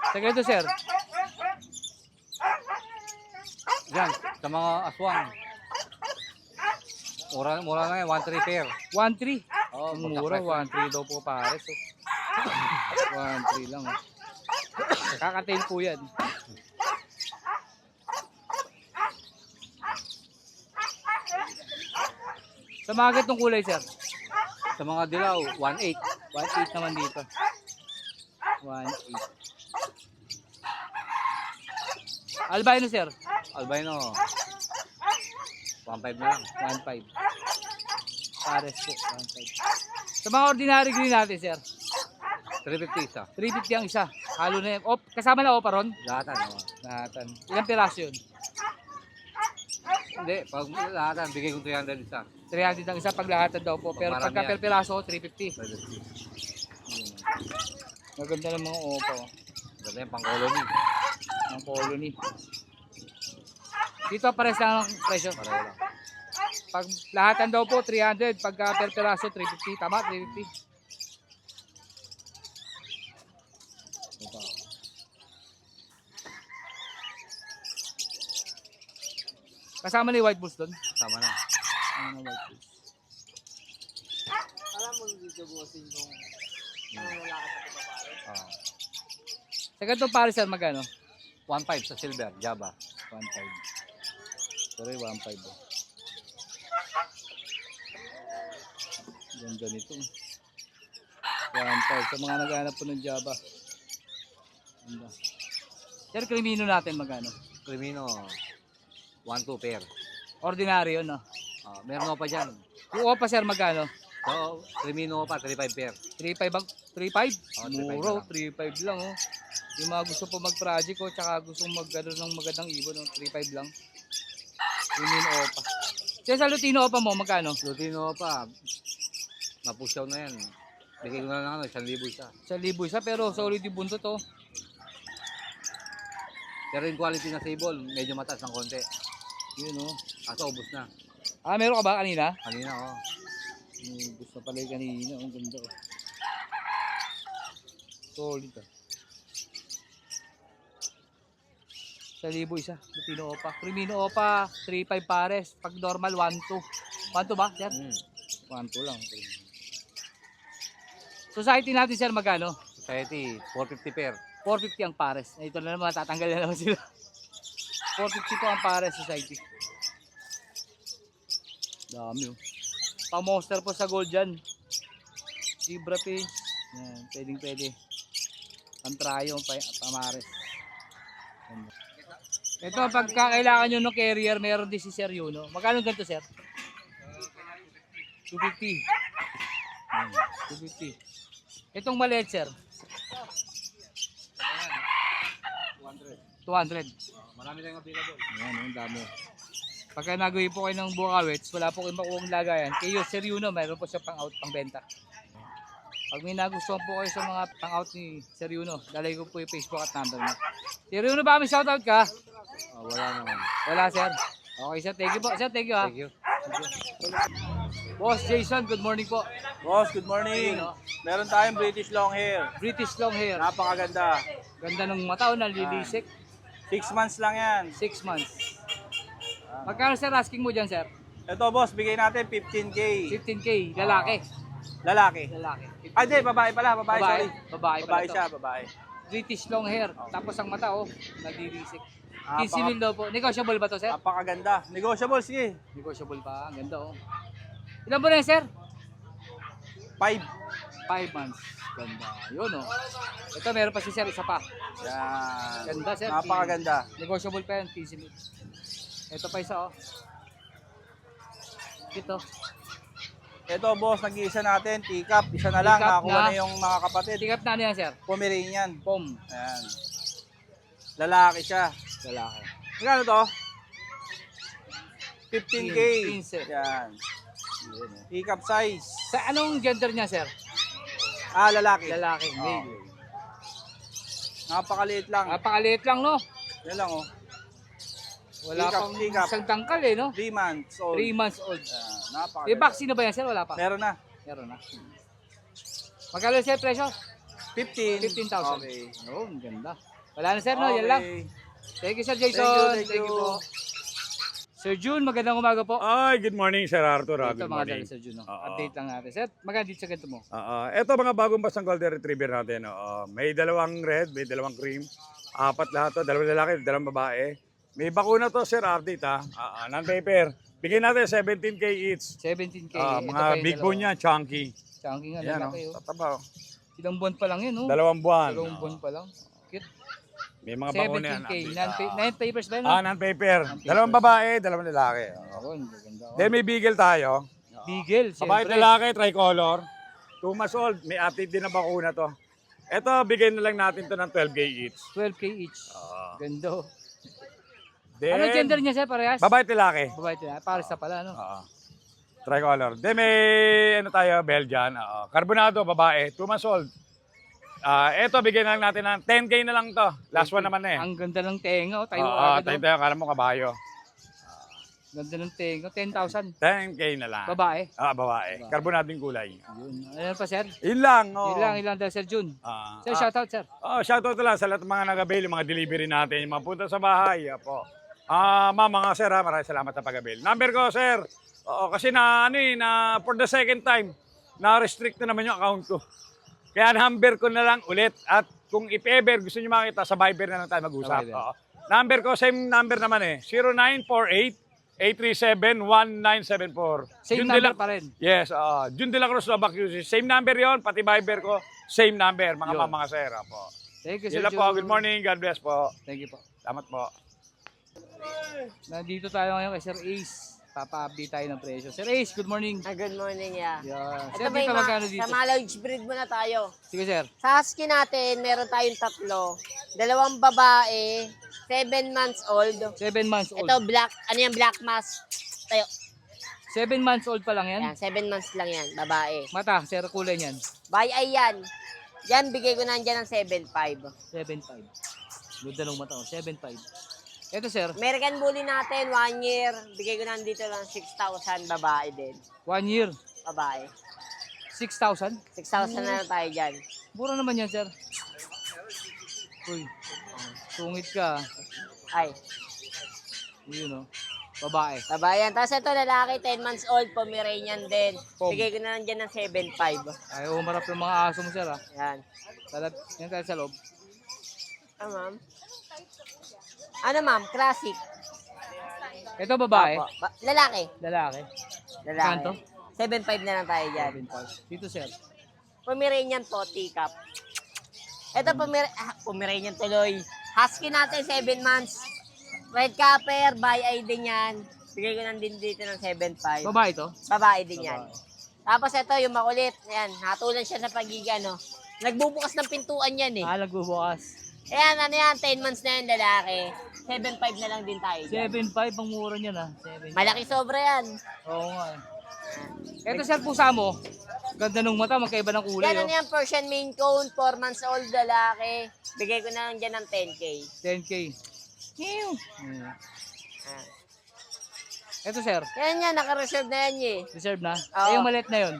S1: Sa ganito sir,
S8: Yan, sa mga aswang. Mura na yan, 1.3 pair.
S1: 1.3.
S8: Oo,
S1: Ang mura, 1.3 daw po pares. Oh. 1.3 lang. Oh. Kakatail po yan. Sa mga ganitong kulay, sir.
S8: Sa mga dilaw, 1.8.
S1: 1.8 naman dito. 1.8. Albino, sir.
S8: Albino, 1.5 na lang.
S1: 1.5. Pares po, 1.5. Sa mga ordinary green natin, sir.
S8: 350 isa.
S1: 350 ang isa. Halo na yan. O, kasama na oparon?
S8: Lahatan. Oh.
S1: Lahatan. Ilang piraso yun?
S8: Hindi, pag lahatan, bigay ko 300 isa.
S1: 300 ang isa pag lahatan daw po. Pero
S8: Pag
S1: pagka
S8: marami
S1: per piraso, 350.
S8: 350.
S1: Maganda ng mga opa. Oh.
S8: Ganda yung pang-colony.
S1: Ng colony. Dito pares lang ang presyo.
S8: Pareho lang.
S1: Pag lahatan daw po, 300. Pagka per piraso, 350. Tama, 350. Ito. Kasama na yung white bulls doon.
S8: Sama na.
S1: Ano na white bulls?
S5: Alam mo dito bossing kung wala ka sa babae.
S8: Oh.
S1: Sa ganitong pares sir, magkano?
S8: 1.5 sa silver, Java.
S1: 1.5. Sorry, 1.5. Oh. Ganda nito. 1.5. Sa mga naghahanap po ng Java. Ganda. Sir, krimino natin magkano?
S8: Crimino, 1.2 pair.
S1: Ordinary yun, no?
S8: Meron pa dyan.
S1: Yung opa sir, magkano?
S8: So, Crimino pa, 3.5 pair.
S1: 3.5 bang? 3.5?
S8: Oh, 3.5
S1: Muro,
S8: na lang.
S1: 3.5 lang, oh. Yung mga gusto po mag-project, oh, tsaka gusto mag-gano ng magandang ibon, oh, 3.5 lang. Krimino opa. Sir, sa Lutino opa mo, magkano?
S8: Lutino pa, napusyaw na yan. Bigay ko na lang 1,000 isa.
S1: 1,000 isa, pero solid yung buntot, oh.
S8: Pero yung quality na sable, medyo mataas ng konti.
S1: Yun, oh.
S8: Kaso ubos na.
S1: Ah, meron ka ba kanina?
S8: Kanina, oh.
S1: Gusto pala yung kanina, ang ganda, oh. Solid, ah. 1,000 isa, Lutino opa. Krimino opa, 3.5 pares. Pag normal, 1.2. 1.2 ba, sir? 1.2 lang. Society natin, sir, magkano?
S8: Society, 450 pair.
S1: 450 ang pares. Ito na naman, tatanggal na naman sila. 450 po ang pares, society. Dami, oh. Pa-monster po sa gold dyan. Zebra page. Yan, pwedeng pwede. Pantrayo, pamares. Ito, pagka kailangan nyo ng carrier, meron din si Sir Yuno. Magkano ganito, sir? 250. 250. Itong maliit, sir? 200.
S8: Marami tayong available.
S1: Ayan, ang dami. Pagka nagawin po kayo ng bukawits, wala po kayong makuha lagayan. Kayo, Sir Yuno, mayroon po siya pang-out, pang-benta. Pag may nagustuhan po kayo sa mga pang-out ni Sir Yuno, dalay ko po yung Facebook at number niya. Sir Yuno, ba may shoutout ka?
S8: Wala naman.
S1: Wala, sir. Okay, sir. Thank you po. Sir, thank you, ha.
S8: Thank you.
S1: Boss Jason, good morning po.
S3: Boss, good morning.
S1: Ayun, oh.
S3: Meron tayong British long hair.
S1: British long hair.
S3: Napakaganda.
S1: Ganda ng mata, nalilisik.
S3: 6 months lang yan.
S1: 6 months. Magkano, sir, asking mo dyan, sir?
S3: Ito boss, bigay natin 15K.
S1: 15K, lalaki.
S3: Lalaki.
S1: Lalaki.
S3: Ah, di, babae pala. Babae, sorry.
S1: Babae pala
S3: Babae
S1: to.
S3: siya, babae.
S1: British long hair. Tapos ang mata, oh, nalilisik.
S3: Ah,
S1: 15 mil daw po. Negotiable ba to, sir?
S3: Napakaganda. Negotiable, sige.
S1: Negotiable pa. Ang ganda, oh. Ilan po na yan, sir?
S3: 5.
S1: 5 months. Ganda. Yun, oh. Ito, meron pa si sir, isa pa.
S3: Yan.
S1: Ganda, sir.
S3: Napakaganda.
S1: Negotiable pa yan, 15 mil. Ito pa isa, oh. Ito.
S3: Ito boss, nag-iisa natin. Teacup. Isa na lang.
S1: Teacup
S3: Nakakuha
S1: na.
S3: na yung mga kapatid.
S1: Tingap na ano yan, sir?
S3: Pomeranian.
S1: Pom.
S3: Ayan. Lalaki siya.
S1: Lalaki.
S3: Magkano to? 15K.
S1: 15.
S3: Yan.
S1: Yun, eh.
S3: Hiccup size.
S1: Sa anong gender niya, sir?
S3: Lalaki.
S1: Lalaki, male.
S3: Napakaliit lang.
S1: Napakaliit lang, no?
S3: Yan lang oh.
S1: Wala
S3: Hiccup,
S1: pang
S3: hiccup.
S1: isang tangkal eh, no?
S3: 3 months old.
S1: 3 months old.
S3: Napakaliit.
S1: May vaccine na ba yan, sir? Wala pa?
S3: Meron na.
S1: Meron na. Magkano, sir, presyo?
S3: 15.
S1: 15,000.
S3: Okay.
S1: Oh, ang ganda. Wala na, sir, no? Yan lang.
S3: Okay.
S1: Thank you, Sir Jason.
S3: Thank you.
S1: po. Sir June, magandang umaga po.
S9: Ay, good morning, Sir Arthur.
S1: Ito
S9: Good
S1: mga
S9: morning.
S1: dali, Sir June. No?
S9: Oo.
S1: Update lang natin. Sir, magkano dito sa ganito mo?
S9: Ito mga bagong basang golden retriever natin. May dalawang red, may dalawang cream. Apat lahat to, dalawang lalaki, dalawang babae. May bakuna to, Sir Update ha. Non-paper. Bigyan natin 17K each.
S1: 17K. Ito
S9: Mga
S1: pa yung
S9: big bone
S1: dalawa.
S9: yan, chunky.
S1: Chunky nga,
S9: Yan,
S1: lalaki. Oh.
S9: tataba.
S1: Ilang buwan pa lang yun, no?
S9: 2 buwan.
S1: Dalawang buwan pa lang. Cute.
S9: May mga bakuna yan.
S1: 17K. Non-papers ba yun? no?
S9: Non-paper.
S1: Non-papers.
S9: Dalawang babae, dalawang lalaki.
S1: Oo, ang ganda. oh.
S9: Then may beagle tayo.
S1: Beagle,
S9: Babae at
S1: siyempre.
S9: lalaki, tricolor. 2 months old, may update din na bakuna to. Ito, bigyan na lang natin to ng 12K each.
S1: 12K each. Ganda. oh.
S9: Then,
S1: Ano gender niya, sir? Parehas?
S9: Babae at lalaki.
S1: Babae tayo. Pares na pala, no?
S9: Oo. Tricolor. Then may ano tayo, Belgian. Carbonado, babae, 2 months old. Ito, bigyan na lang natin ng 10K na lang to. Last one naman na eh.
S1: Ang ganda ng tenga, oh. Tayo
S9: Oo,
S1: agad, oh.
S9: tayo, kala mo kabayo.
S1: Ganda ng tenga. 10,000.
S9: 10K na lang.
S1: Babae.
S9: Babae. Carbonado yung kulay.
S1: Yun. Ano pa, sir?
S9: Yun lang. Oh.
S1: Ilang daw, Sir June.
S9: Ah,
S1: Sir, shoutout, sir.
S9: shoutout lang sa lahat ng mga nag-avail, yung mga delivery natin, yung mga punta sa bahay. Po. Ma'am, mga sir, maraming salamat sa pag-avail. Number ko, sir. Oo, kasi na for the second time, na-restrict na naman yung account ko. Kaya number ko na lang ulit. At kung if ever gusto niyo makita, sa Viber na lang tayo mag-usap.
S1: Sa Viber.
S9: Oo. Number ko, same number naman eh. 0948-837-1974.
S1: Same
S9: Jun
S1: number
S9: de la-
S1: pa rin.
S9: Yes, Jun de la Cruz Lobac QC. Same number yon, pati Viber ko, same number, mga
S1: Yun.
S9: mga sir. Po.
S1: Thank you,
S9: Yun
S1: Sir
S9: lang
S1: June.
S9: po, good morning, God bless po.
S1: Thank you po.
S9: Salamat po.
S1: Nandito tayo ngayon kay Sir Ace. Papa-update tayo ng presyo. Sir Ace, good morning.
S4: Good morning, yeah.
S1: Yeah.
S4: Ito
S1: Sir,
S4: ba
S1: dito
S4: yung
S1: magkano dito?
S4: sa mga large breed muna tayo.
S1: Sige, sir.
S4: Sa husky natin, meron tayong 3. 2 babae, 7 months old.
S1: 7 months old.
S4: Ito black, ano yan, black mask. Tayo.
S1: 7 months old pa lang yan?
S4: Yan, 7 months lang yan, babae.
S1: Mata, sir, kulay niyan.
S4: Bay ay yan. Yan, bigay ko na dyan ng 7.5.
S1: 7.5. Ganda ng mata, 7.5. Ito, sir,
S4: American Bully natin, 1 year. Bigay ko na dito ng 6,000, babae din.
S1: 1 year,
S4: Babae.
S1: 6,000.
S4: 6,000 na lang tayo dyan.
S1: Mura naman yan, sir. Uy, tungit ka.
S4: Ay,
S1: Yun, babae.
S4: babae yan. Tapos ito, lalaki, 10 months old, Pomeranian din.
S1: Pom.
S4: Bigay ko na lang dyan ng 7.5.
S1: Ayaw umarap ng mga aso mo, sir, ha?
S4: Yan.
S1: Yan tayo sa loob.
S4: Ah, ma'am. Ano, ma'am? Classic.
S1: Ito, babae.
S4: Opo. Lalaki.
S1: Lalaki.
S4: Lalaki.
S1: Kanto?
S4: 7.5 na lang tayo dyan.
S1: 7.5. Dito, sir.
S4: Pomeranian po, teacup. Ito, Pomeranian tuloy. Husky natin, 7 months. Red Capper, by eye din yan. Bigay ko lang din dito ng 7.5.
S1: Babae to?
S4: Babae din yan. Tapos ito, yung makulit. Ayan, hatulan siya sa pagiga, no? Nagbubukas ng pintuan yan, eh.
S1: Nagbubukas.
S4: Ayan, ano yan, 10 months na yung lalaki. 7.5 na lang din tayo dyan.
S1: 7.5 ang mura niyan, ha? 7.
S4: Malaki sobra yan.
S1: Oo nga, eh. Ito, sir, pusa mo. Ganda ng mata, magkaiba ng kulay,
S4: Yan, ano yan, Persian Maine Coon, 4 months old lalaki. Bigay ko na lang dyan ng 10K.
S1: 10K. Ew.
S4: Ah.
S1: Ito, sir.
S4: Yan yan, naka-reserve na yan eh.
S1: Reserve na?
S4: Oo.
S1: Ay, yung maliit na yun.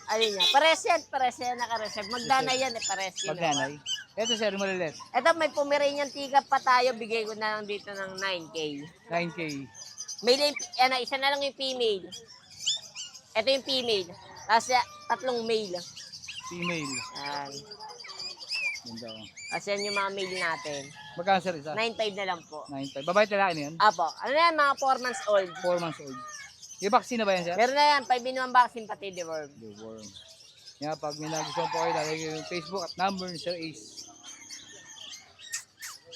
S4: Alin niya? Pares yan, naka-reserve. Magdanay yan eh, pares yun.
S1: Magnanay. Ito, sir, yung maliliit.
S4: Ito, may Pomeranian tika pa tayo. Bigay ko na lang dito ng 9K.
S1: 9K.
S4: Male, yan, isa na lang yung female. Ito yung female. Tapos 3 male.
S1: Female.
S4: Yan.
S1: Ganda.
S4: Tapos yan yung mga male natin.
S1: Magkano, sir, isa?
S4: 9.5 na lang po.
S1: 9.5. Babae talaki na yan?
S4: Apo. Ano na yan, mga 4 months old.
S1: 4 months old. Yung vaccine na ba yan, sir?
S4: Meron na yan, 5-in-1 vaccine pati deworm.
S1: The worm. Yan, pag may nagustuhan po kayo, lalagay ko yung Facebook at number ni Sir Ace.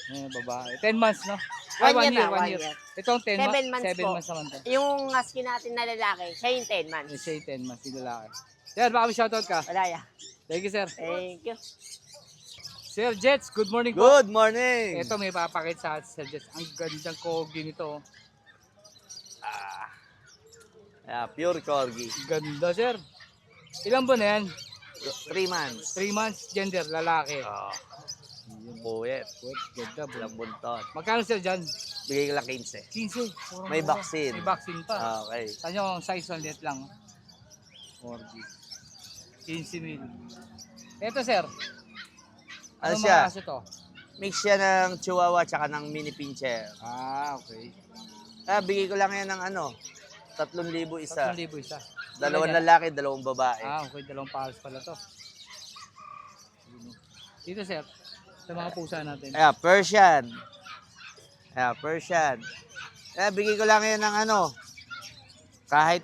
S1: Yan, babae. 10 months, no? Ay,
S4: 1 year na,
S1: 1
S4: 1
S1: year.
S4: year.
S1: Itong 10
S4: 7 months
S1: 7
S4: po.
S1: months naman to.
S4: Yung husky natin na lalaki, siya yung 10 months.
S1: Let's say 10 months, yung lalaki. Sir, baka may shoutout ka.
S4: Wala ya.
S1: Thank you, sir.
S4: Thank you.
S1: Sir Jets, good morning po.
S6: Good morning!
S1: Ito may papakit sa atin, Sir Jets. Ang gandang kogi nito.
S6: Pure Corgi.
S1: Ganda, sir. Ilan ba na yan?
S6: 3 months.
S1: 3 months, gender, lalaki.
S6: Buwet.
S1: Ganda, bro.
S6: Walang buntot.
S1: Magkano, sir, dyan?
S6: Bigay ko lang 15.
S1: 15.
S6: May vaccine.
S1: May vaccine pa.
S6: Okay.
S1: Saan nyo ang size ulit lang? 4G. 15 mil. Ito, sir.
S6: Ano
S1: Anong
S6: siya?
S1: mga aso to?
S6: Mix siya ng Chihuahua tsaka ng Mini Pincher.
S1: Okay.
S6: Bigay ko lang yan ng 3,000 isa.
S1: 3,000 isa.
S6: Dalawang
S1: Ilan yan?
S6: lalaki, dalawang babae.
S1: Okay, dalawang pares pala to. Dito, sir. Sa mga pusa natin.
S6: Persian. Persian. Bigay ko lang yan ng kahit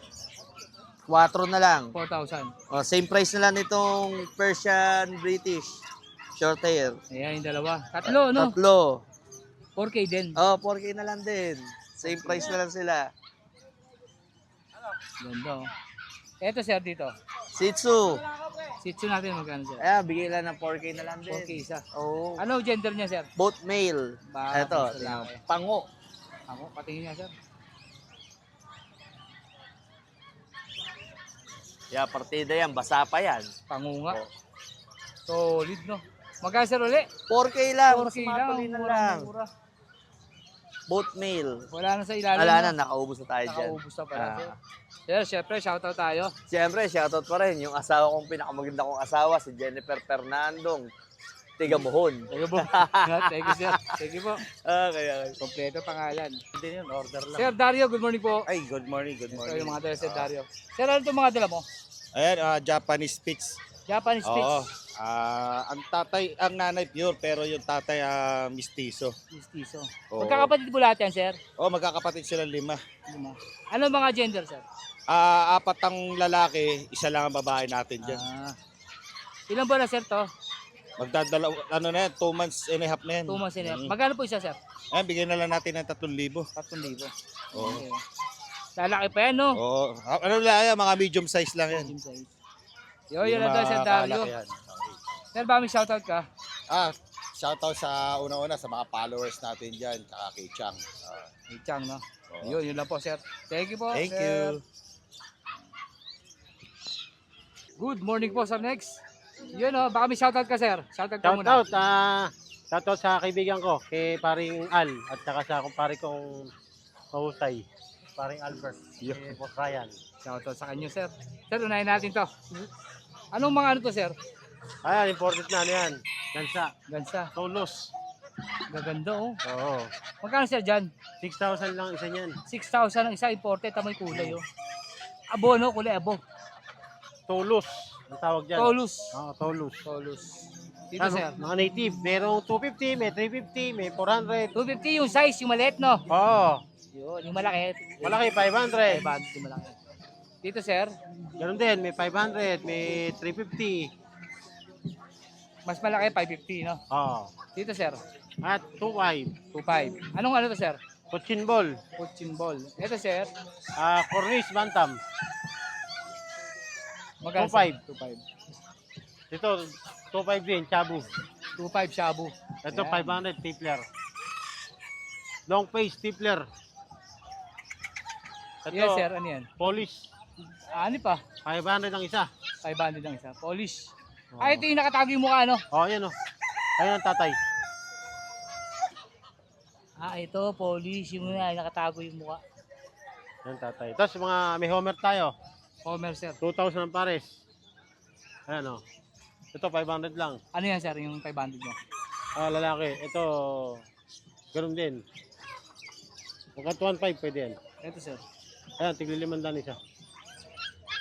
S6: 4 na lang.
S1: 4,000.
S6: Same price na lang nitong Persian British. Short hair.
S1: Ayan, yung dalawa. Tatlo, no?
S6: Tatlo.
S1: 4K din.
S6: 4K na lang din. Same price na lang sila.
S1: Ganda, oh. Ito, sir, dito.
S6: Shih Tzu.
S1: Shih Tzu natin magkano, sir?
S6: Bigay lang ng 4K na lang din.
S1: 4K isa.
S6: Oo.
S1: Ano gender niya, sir?
S6: Both male. Ito,
S1: lalaki.
S6: pango.
S1: Ako, patingin niya, sir.
S6: Partida yan. Basa pa yan.
S1: Pangunga. Solid, no? Magkano, sir, uli?
S6: 4K lang.
S1: 4K lang.
S6: na
S1: Mura,
S6: lang.
S1: mura.
S6: Both male.
S1: Wala na sa ilalim.
S6: Wala
S1: no?
S6: na, nakaubos na tayo dyan.
S1: Nakaubos na pala, sir. Sir, syempre, shoutout tayo.
S6: Siyempre, shoutout pa rin. Yung asawa kong pinakamaganda kong asawa, si Jennifer Fernandong. Tiga Mohon.
S1: Thank you po. Thank you, sir. Thank you po.
S6: Okay.
S1: Kompleto pangalan.
S6: Hindi yun, order lang.
S1: Sir Dario, good morning po.
S6: Ay, good morning, good
S1: Ito yung mga dala, Sir Dario. Sir, ano itong mga dala mo?
S10: Ayan, Japanese Spitz.
S1: Japanese Spitz.
S10: Oo. Ang nanay pure, pero yung tatay mistiso.
S1: Mistiso.
S10: Oo.
S1: Magkakapatid po lahat yan, sir?
S10: Magkakapatid sila 5.
S1: Ano mga gender, sir?
S10: 4 ang lalaki, 1 lang ang babae natin dyan.
S1: Ilan ba na, sir, to?
S10: Magdadala, 2 months and a half na yan.
S1: 2 months and a half. Magkano po isa, sir?
S10: Ayan, bigyan na lang natin ng 3,000.
S1: 3,000.
S10: Oo.
S1: Okay. Lalaki pa yan, no?
S10: Oo. Ano lang yan, mga medium size lang yan.
S1: Medium size. Yun lang daw, Sir Dario.
S10: Yan.
S1: Sir, ba may shoutout ka?
S10: Shoutout sa una-una sa mga followers natin dyan, tsaka kay Chang.
S1: Hey, Chang, no?
S10: Oo.
S1: Yun lang po, sir. Thank you po,
S10: Thank
S1: sir.
S10: you.
S1: Good morning po sa next. Yun, oh, baka may shoutout ka, sir. Shoutout ka muna.
S5: Shoutout sa kaibigan ko, kay paring Al, at saka sa kumpare kong mahusay, paring Albert, kay Boss Ryan.
S1: Shoutout sa kanyo, sir. Sir, unahin natin to. Anong mga ano to, sir?
S5: Ayan, important na yan. Gansa.
S1: Gansa.
S5: Tolos.
S1: Gaganda, oh.
S5: Oo.
S1: Magkano, sir, dyan?
S5: 6,000 lang isa niyan.
S1: 6,000 ang isa, imported. Tamoy kulay, oh. Abo, no? Kulay abo.
S5: Tolos. Ang tawag dyan.
S1: Tolus.
S5: Oo, Tolos.
S1: Tolus. Dito, sir.
S5: Mga native. Merong 250, may 350, may 400.
S1: 250 yung size, yung maliit, no?
S5: Oo.
S1: Yun, yung malaki.
S5: Malaki, 500.
S1: 500 yung malaki. Dito, sir.
S5: Ganun din, may 500, may 350.
S1: Mas malaki, 550, no?
S5: Oo.
S1: Dito, sir.
S5: At 2.5.
S1: 2.5. Anong ano to, sir?
S5: Cochin ball.
S1: Cochin ball. Ito, sir.
S5: Cornish Bantam.
S1: Magkano,
S5: 2.5.
S1: sir? 2.5.
S5: Ito, 2.5 din, Chabu.
S1: 2.5 shabu.
S5: Ito,
S1: Ayan.
S5: 500, Tipler. Long face, Tipler. Ito,
S1: Yes, sir. Ano yan?
S5: Polish.
S1: Ano pa?
S5: 500 ang isa.
S1: 500 ang isa. Polish.
S5: Oo.
S1: Ah, ito yung nakatago yung mukha, no?
S5: Oh, yan o. Ayun ang tatay.
S1: Ah, ito, polish. Yung nakatago yung mukha.
S5: Yan tatay. Tapos mga may Homer tayo.
S1: Homer, sir.
S5: 2,000 ang pares. Ayan o. Ito, 500 lang.
S1: Ano yan, sir? Yung 500 mo?
S5: Lalaki. Ito, ganoon din. Magka 2,500 pwede yan.
S1: Ito, sir.
S5: Ayan, tigli 500 isa.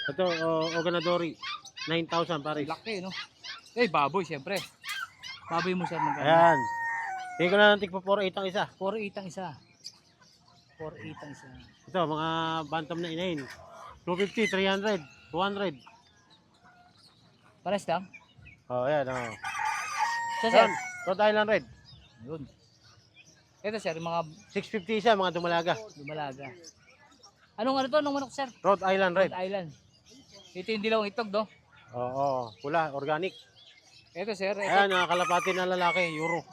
S5: Ito, Oganadori. 9,000 pares.
S1: Laki, no? Eh, baboy, siyempre. Baboy mo, sir. Magkano?
S5: Ayan. Tingin ko na ng tigpa 4,800 ang isa.
S1: 4.8 ang isa. 4.8 ang isa.
S5: Ito, mga bantam na inahin. 250, 300, 200.
S1: Pares lang?
S5: Oh, ayan, oh.
S1: So, sir.
S5: Ayan, Rhode Island Red.
S1: Yun. Ito, sir, yung mga
S5: 650 isa, mga dumalaga.
S1: lumalaga. Anong ano to? Anong manok, sir?
S5: Rhode Island Red.
S1: Rhode Island. Ito yung dilawang itog, no?
S5: Oo, pula, organic.
S1: Ito, sir. Ito.
S5: Ayan, mga kalapati na lalaki, euro.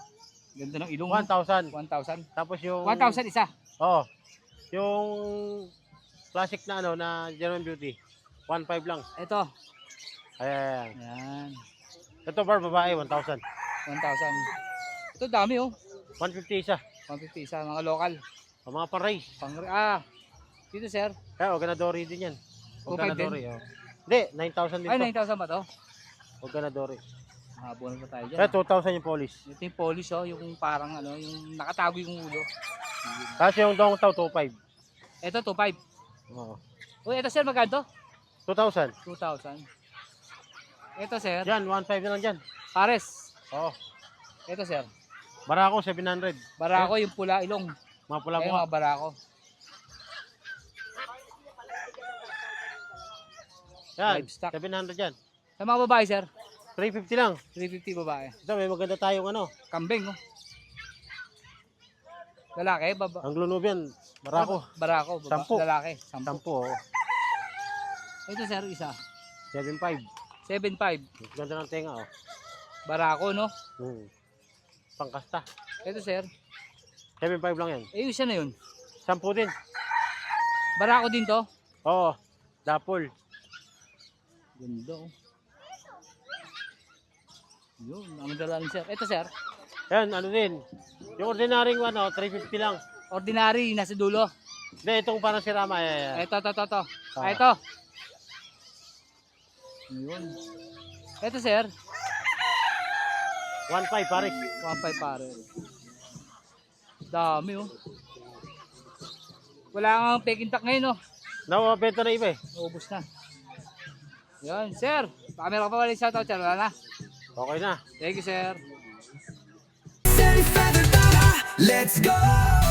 S1: Ganda ng ilong.
S5: 1,000.
S1: 1,000.
S5: Tapos yung...
S1: 1,000 isa.
S5: Oo. Yung Classic na ano, na German Beauty. 1.5 lang.
S1: Ito.
S5: Ayan.
S1: Yan.
S5: Ito bar babae, 1,000.
S1: 1,000. Ito dami oh.
S5: 150 isa.
S1: 150 sa mga local.
S5: Ang mga pan-race.
S1: Dito sir.
S5: Kaya, Oganadori din yan.
S1: 2.5
S5: Oganadori, oh. Hindi, 9,000 din
S1: Ay,
S5: to.
S1: 9,000 ba to?
S5: Oganadori.
S1: Habon pa tayo dyan.
S5: Kaya 2,000 yung polish.
S1: Ito yung polish oh, yung parang ano, yung nakatago yung ulo.
S5: Tapos yung Dong Tao, 2.5.
S1: Ito 2.5.
S5: Oo.
S1: Uy, ito sir, magkano to?
S5: 2,000.
S1: 2,000. Ito sir,
S5: Yan, 1.5 na lang dyan.
S1: pares.
S5: Oo.
S1: Ito sir,
S5: Barako, 700.
S1: barako yung pula ilong.
S5: Mga pula
S1: Ayun
S5: mo.
S1: mga barako.
S5: Yan,
S1: livestock.
S5: 700 yan.
S1: Sa mga babae sir,
S5: 350 lang.
S1: 350 babae.
S5: Ito, may maganda tayong ano.
S1: Kambing oh. Lalaki,
S5: Ang Lunubian, Barako.
S1: Barako,
S5: Sampu.
S1: lalaki. 10.
S5: 10, oh.
S1: Ito sir, isa.
S5: 7.5.
S1: 7.5.
S5: Ganda ng tenga, oh.
S1: Barako no?
S5: Pangkasta.
S1: Ito sir,
S5: 7.5 lang yan.
S1: yung isa na yun.
S5: 10 din.
S1: Barako din to.
S5: Oo. Dapol.
S1: Ganda oh. Yun, ang dalalan sir. Ito sir,
S5: Yan, ano din. Yung ordinaryong ano, 350 lang.
S1: ordinary, nasa dulo.
S5: Hindi, itong parang si Rama.
S1: Ito.
S5: Ah.
S1: Ito. Yun. Ito sir,
S5: 1.5 pare.
S1: 1.5 pare. Dami oh. Wala kang peking tak ngayon oh.
S5: Nawabenta na iba eh.
S1: Naubos na. Yan, sir. Baka meron ka pa walang shoutout, sir. Wala na.
S5: Okay na.
S1: Thank you, sir.
S2: Let's go!